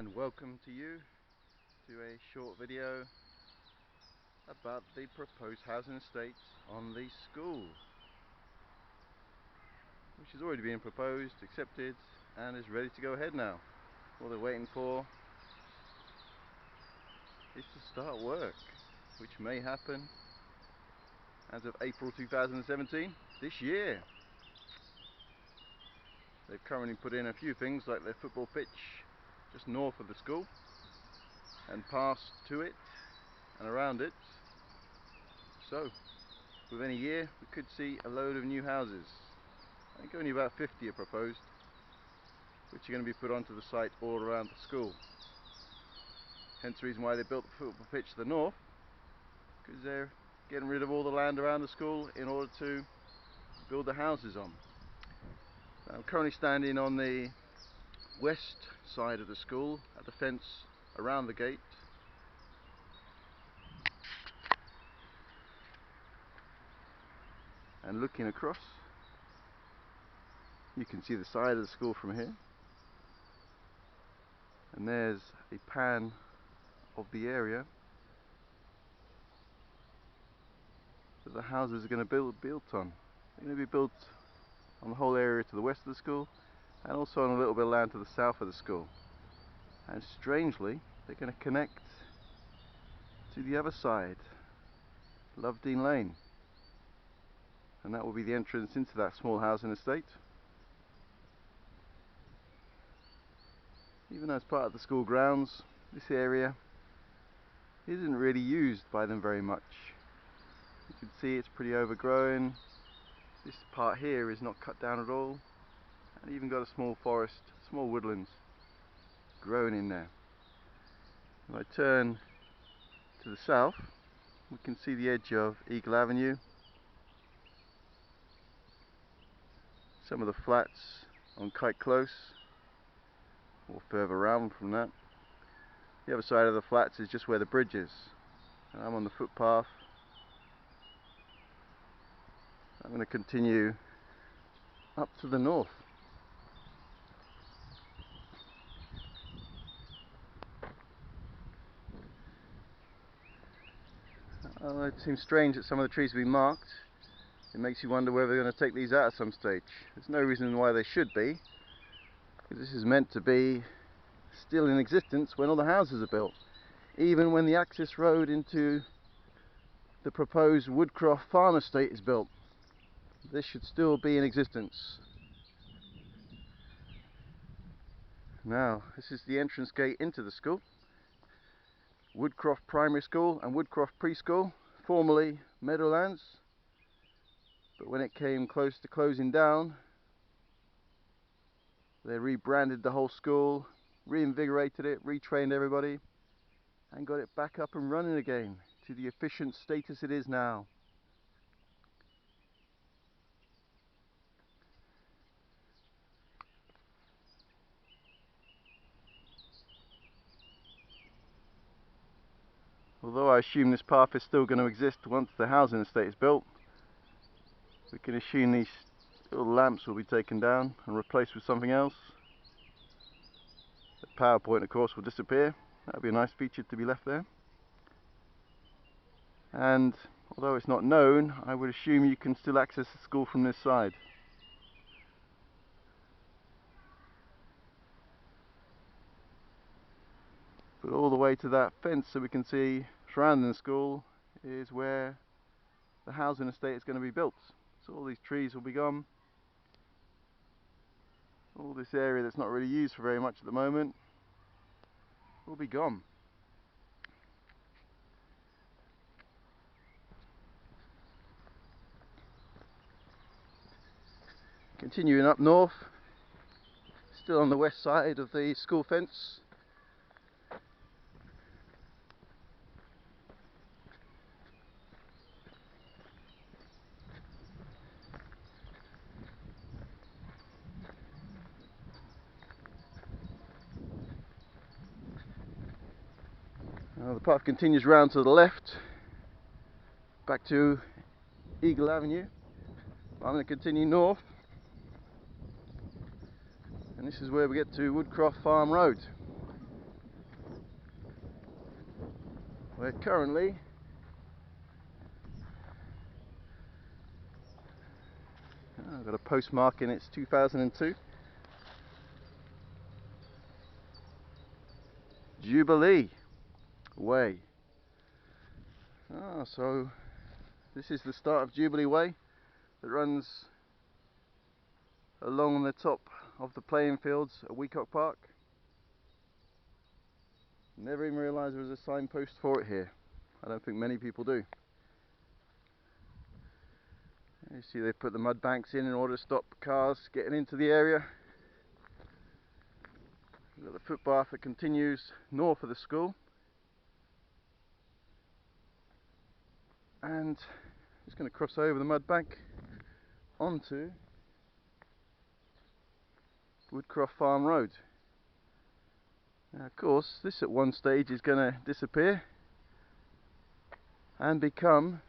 And welcome to you to a short video about the proposed housing estate on the school, which has already been proposed, accepted, and is ready to go ahead now. All they're waiting for is to start work, which may happen as of April 2017, this year. They've currently put in a few things like their football pitch just north of the school and past to it and around it. So within a year we could see a load of new houses. I think only about 50 are proposed, which are going to be put onto the site all around the school. Hence the reason why they built the football pitch to the north, because they're getting rid of all the land around the school in order to build the houses on. I'm currently standing on the west side of the school at the fence around the gate. And looking across, you can see the side of the school from here. And there's a pan of the area that the houses are going to be built on. They're going to be built on the whole area to the west of the school, and also on a little bit of land to the south of the school. And strangely, they're going to connect to the other side, Lovedene Lane. And that will be the entrance into that small housing estate. Even though it's part of the school grounds, this area isn't really used by them very much. You can see it's pretty overgrown. This part here is not cut down at all, and even got a small forest, small woodlands growing in there. If I turn to the south, we can see the edge of Eagle Avenue. Some of the flats on Kite Close, or further around from that. The other side of the flats is just where the bridge is. And I'm on the footpath. I'm going to continue up to the north. It seems strange that some of the trees have been marked. It makes you wonder whether they're going to take these out at some stage. There's no reason why they should be, because this is meant to be still in existence when all the houses are built. Even when the access road into the proposed Woodcroft farm estate is built, this should still be in existence. Now, this is the entrance gate into the school. Woodcroft Primary School and Woodcroft Preschool, formerly Meadowlands. But when it came close to closing down, they rebranded the whole school, reinvigorated it, retrained everybody, and got it back up and running again to the efficient status it is now. Although I assume this path is still going to exist once the housing estate is built, we can assume these little lamps will be taken down and replaced with something else. The power point, of course, will disappear. That would be a nice feature to be left there. And although it's not known, I would assume you can still access the school from this side. But all the way to that fence that we can see surrounding the school is where the housing estate is going to be built. So all these trees will be gone. All this area that's not really used for very much at the moment will be gone. Continuing up north, still on the west side of the school fence. Now the path continues round to the left, back to Eagle Avenue. I'm going to continue north, and this is where we get to Woodcroft Farm Road. We're currently I've got a postmark in, it's 2002. Jubilee Way. So this is the start of Jubilee Way that runs along the top of the playing fields at Wecock Park. Never even realised there was a signpost for it here. I don't think many people do. You see they put the mud banks in order to stop cars getting into the area. We've got the footpath that continues north of the school. And just going to cross over the mud bank onto Woodcroft Farm Road. Now, of course, this at one stage is going to disappear and become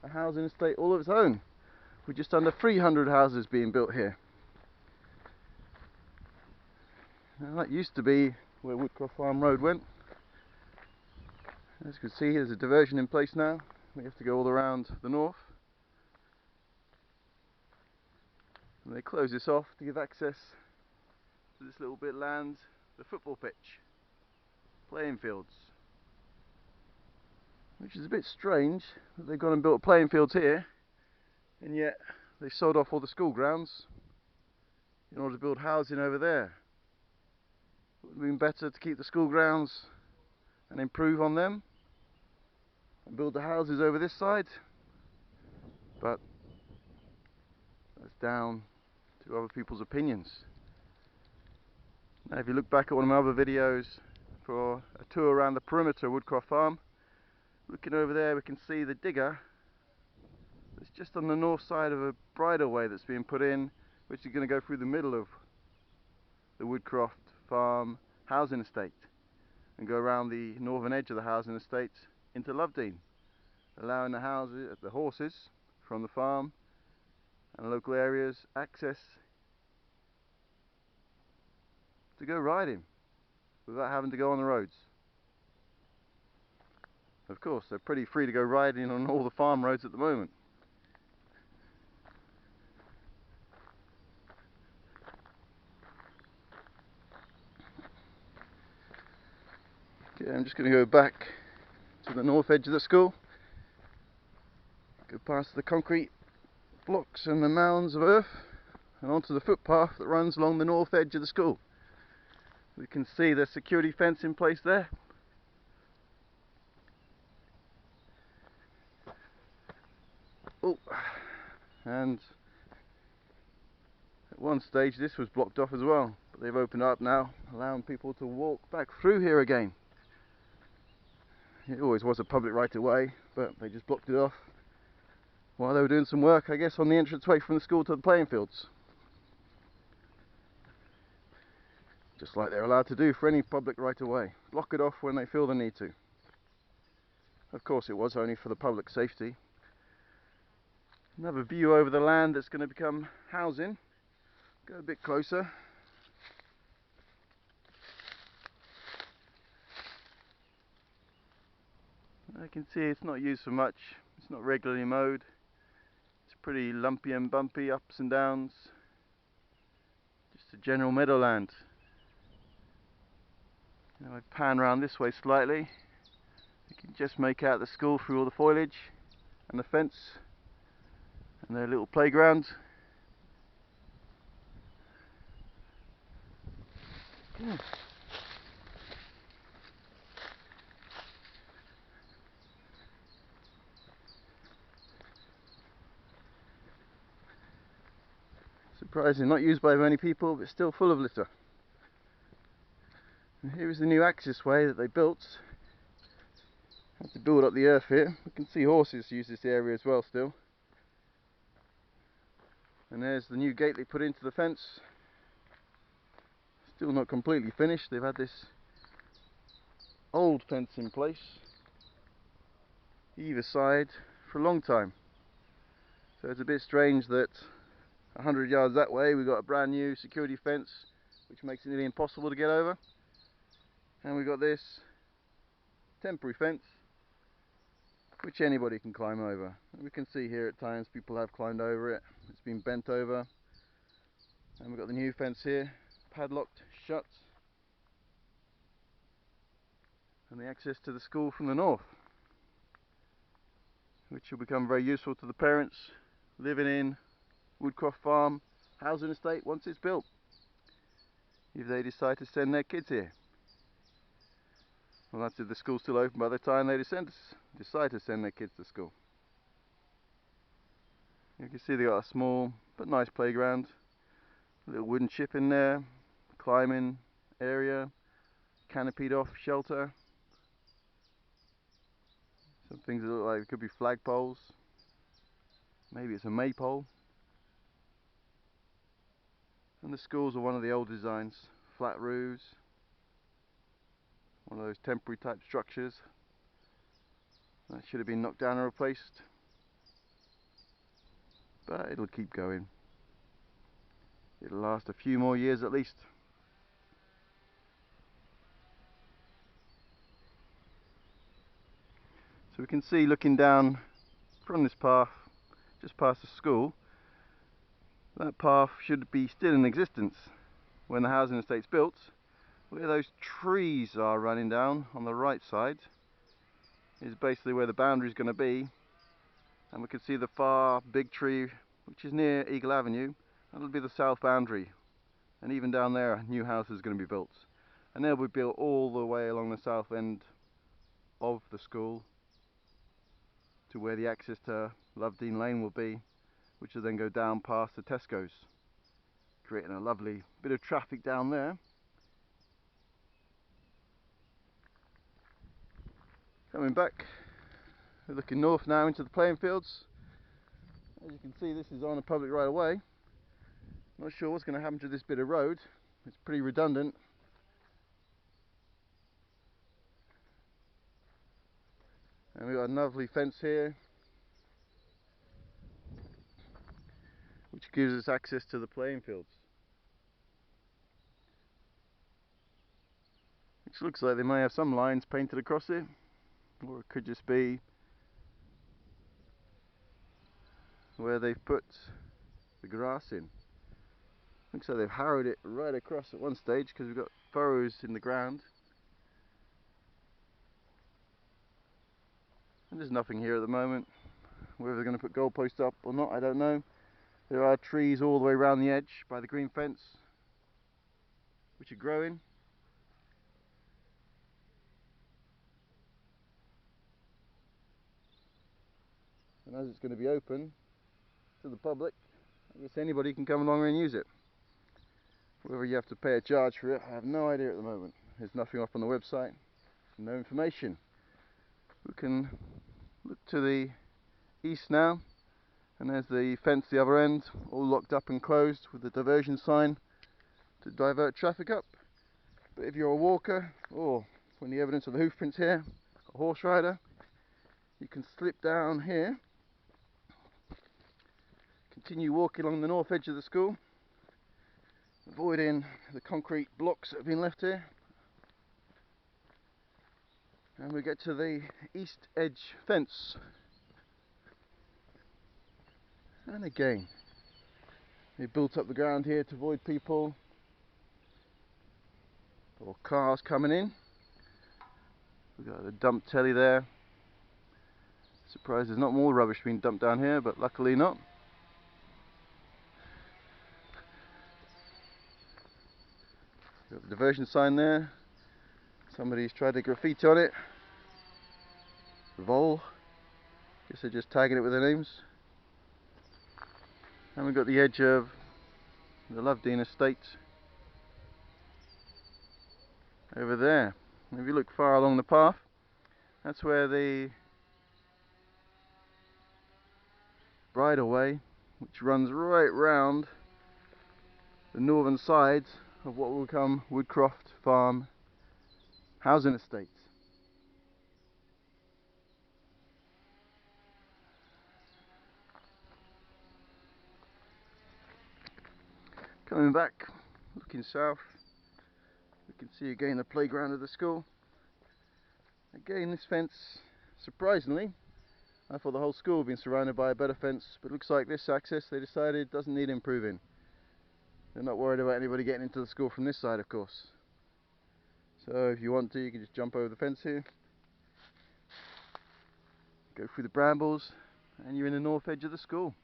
a housing estate all of its own, with just under 300 houses being built here. Now, that used to be where Woodcroft Farm Road went. As you can see, there's a diversion in place now. We have to go all around the north. And they close this off to give access to this little bit of land, the football pitch, playing fields. Which is a bit strange that they've gone and built playing fields here, and yet they sold off all the school grounds in order to build housing over there. It would have been better to keep the school grounds and improve on them and build the houses over this side, but that's down to other people's opinions. Now, if you look back at one of my other videos for a tour around the perimeter of Woodcroft Farm, looking over there we can see the digger that's just on the north side of a bridleway that's being put in, which is going to go through the middle of the Woodcroft Farm housing estate and go around the northern edge of the housing estate into Lovedene, allowing the horses from the farm and local areas access to go riding without having to go on the roads. Of course, they're pretty free to go riding on all the farm roads at the moment. Okay, I'm just going to go back to the north edge of the school, go past the concrete blocks and the mounds of earth and onto the footpath that runs along the north edge of the school. We can see the security fence in place there. Oh, and at one stage this was blocked off as well, but they've opened up now, allowing people to walk back through here again. It always was a public right of way, but they just blocked it off while they were doing some work, I guess, on the entranceway from the school to the playing fields. Just like they're allowed to do for any public right of way. Block it off when they feel the need to. Of course, it was only for the public safety. Another view over the land that's going to become housing. Go a bit closer. I can see it's not used for much. It's not regularly mowed. It's pretty lumpy and bumpy, ups and downs. Just a general meadowland. Now I pan around this way slightly. You can just make out the school through all the foliage and the fence and their little playground. Yeah. Surprising, not used by many people, but still full of litter. And here is the new access way that they built. Had to build up the earth here. We can see horses use this area as well still. And there's the new gate they put into the fence. Still not completely finished. They've had this old fence in place either side for a long time. So it's a bit strange that 100 yards that way we've got a brand new security fence which makes it nearly impossible to get over, and we've got this temporary fence which anybody can climb over. And we can see here at times people have climbed over it. It's been bent over. And we've got the new fence here, padlocked shut. And the access to the school from the north, which will become very useful to the parents living in Woodcroft Farm housing estate once it's built, if they decide to send their kids here. Well, that's if the school's still open by the time they decide to send their kids to school. You can see they got a small but nice playground, a little wooden chip in there, climbing area, canopied off shelter. Some things that look like it could be flagpoles. Maybe it's a maypole. And the schools are one of the old designs, flat roofs, one of those temporary type structures that should have been knocked down and replaced, but it'll keep going. It'll last a few more years at least. So we can see, looking down from this path just past the school, that path should be still in existence when the housing estate's built. Where those trees are running down on the right side is basically where the boundary is going to be, and we can see the far big tree which is near Eagle Avenue. That'll be the south boundary, and even down there a new house is going to be built, and they'll be built all the way along the south end of the school to where the access to Lovedene Lane will be, which will then go down past the Tesco's, creating a lovely bit of traffic down there. Coming back, we're looking north now into the playing fields. As you can see, this is on a public right of way. Not sure what's going to happen to this bit of road. It's pretty redundant. And we've got a lovely fence here, which gives us access to the playing fields. Which looks like they may have some lines painted across it, or it could just be where they've put the grass in. Looks like they've harrowed it right across at one stage, because we've got furrows in the ground. And there's nothing here at the moment. Whether they're going to put goalposts up or not, I don't know. There are trees all the way around the edge by the green fence, which are growing. And as it's going to be open to the public, I guess anybody can come along and use it. Whether you have to pay a charge for it, I have no idea at the moment. There's nothing up on the website, no information. We can look to the east now, and there's the fence the other end, all locked up and closed with the diversion sign to divert traffic up. But if you're a walker, or from the evidence of the hoof prints here, a horse rider, you can slip down here, continue walking along the north edge of the school, avoiding the concrete blocks that have been left here, and we get to the east edge fence. And again, they built up the ground here to avoid people or cars coming in. We've got a dump telly there. Surprised there's not more rubbish being dumped down here, but luckily not. We've got the diversion sign there. Somebody's tried to graffiti on it. Vol. Guess they're just tagging it with their names. And we've got the edge of the Lovedene estate over there. If you look far along the path, that's where the bridleway, which runs right round the northern side of what will become Woodcroft Farm housing estate. Coming back, looking south, we can see again the playground of the school. Again, this fence, surprisingly, I thought the whole school had been surrounded by a better fence, but it looks like this access they decided doesn't need improving. They're not worried about anybody getting into the school from this side, of course. So if you want to, you can just jump over the fence here, go through the brambles, and you're in the north edge of the school.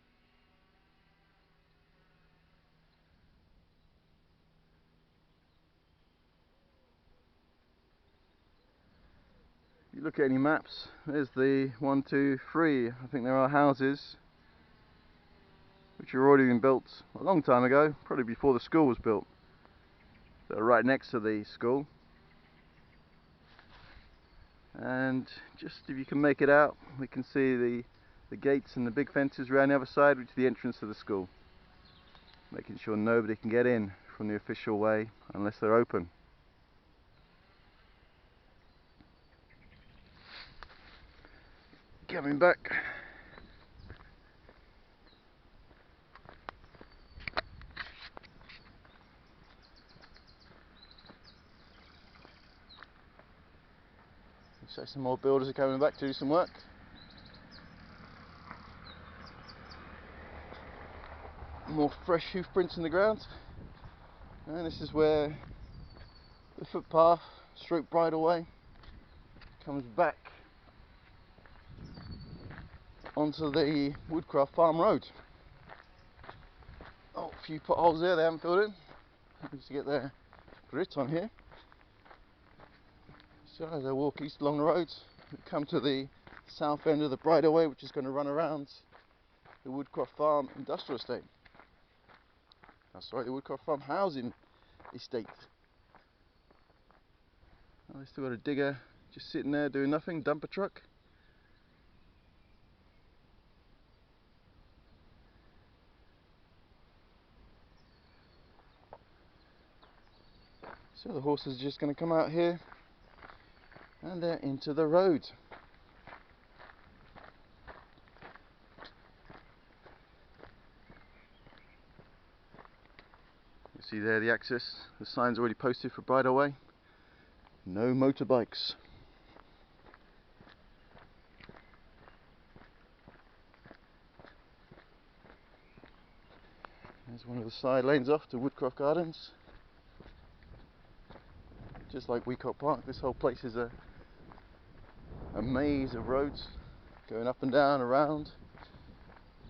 If you look at any maps, there's the 1, 2, 3, I think there are houses which have already been built a long time ago, probably before the school was built. They're right next to the school. And just if you can make it out, we can see the gates and the big fences around the other side, which is the entrance to the school, making sure nobody can get in from the official way unless they're open. Coming back, so some more builders are coming back to do some work. More fresh hoof prints in the ground, and this is where the footpath stroke bridleway comes back onto the Woodcroft Farm Road. Oh, a few potholes there, they haven't filled in. Need to get their grit on here. So as I walk east along the road, we come to the south end of the bridleway, which is going to run around the Woodcroft Farm Industrial Estate. Oh, sorry, the Woodcroft Farm Housing Estate. Oh, they still got a digger just sitting there doing nothing, dumper truck. So the horses are just going to come out here and they're into the road. You see there the access, the sign's already posted for bridleway. No motorbikes. There's one of the side lanes off to Woodcroft Gardens. Just like Wecock Park, this whole place is a maze of roads going up and down, around.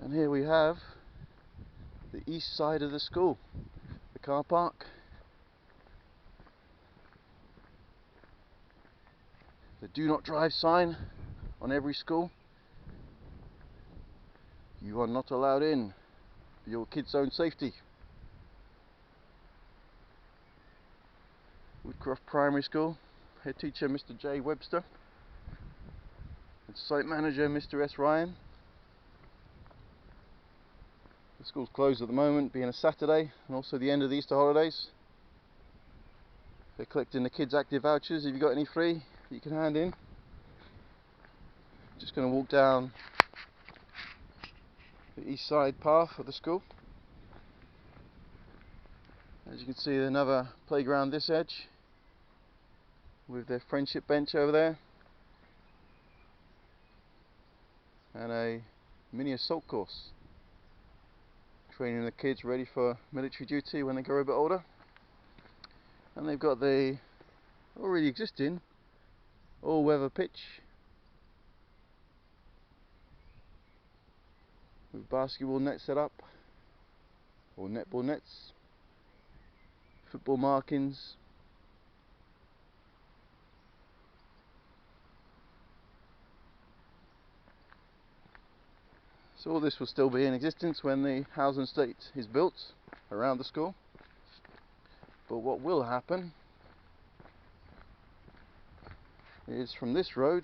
And here we have the east side of the school, the car park, the do not drive sign on every school. You are not allowed in for your kids' own safety. Woodcroft Primary School, head teacher Mr. J. Webster, and site manager Mr. S. Ryan. The school's closed at the moment, being a Saturday and also the end of the Easter holidays. They're collecting the kids' active vouchers. If you've got any free, you can hand in. Just going to walk down the east side path of the school. As you can see, another playground this edge with their friendship bench over there and a mini assault course, training the kids ready for military duty when they grow a bit older. And they've got the already existing all-weather pitch with basketball nets set up, or netball nets, football markings. So all this will still be in existence when the housing estate is built around the school. But what will happen is from this road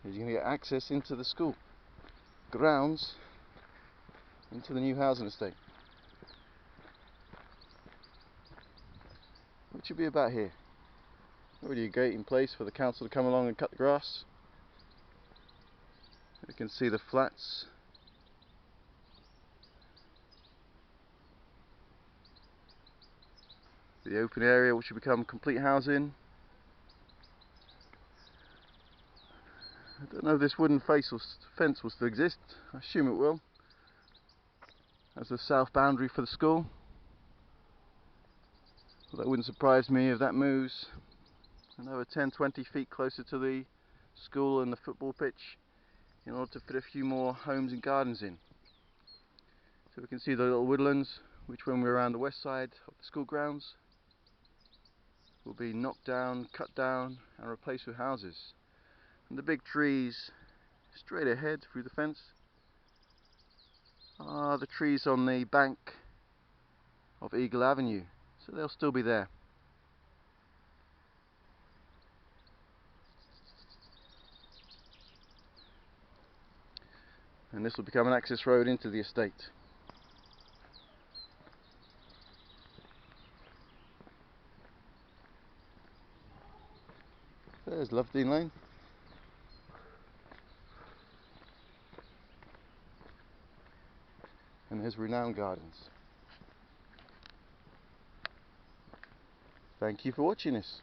is you're going to get access into the school grounds, into the new housing estate, which will be about here. Already a gate in place for the council to come along and cut the grass. You can see the flats. the open area which will become complete housing. I don't know if this wooden fence will still exist. I assume it will, as the south boundary for the school. But that wouldn't surprise me if that moves another 10-20 feet closer to the school and the football pitch in order to fit a few more homes and gardens in. So we can see the little woodlands, which when we're around the west side of the school grounds will be knocked down, cut down and replaced with houses. And the big trees straight ahead through the fence are the trees on the bank of Eagle Avenue, so they'll still be there. And this will become an access road into the estate. There's Lovedene Lane. And there's Renown Gardens. Thank you for watching this.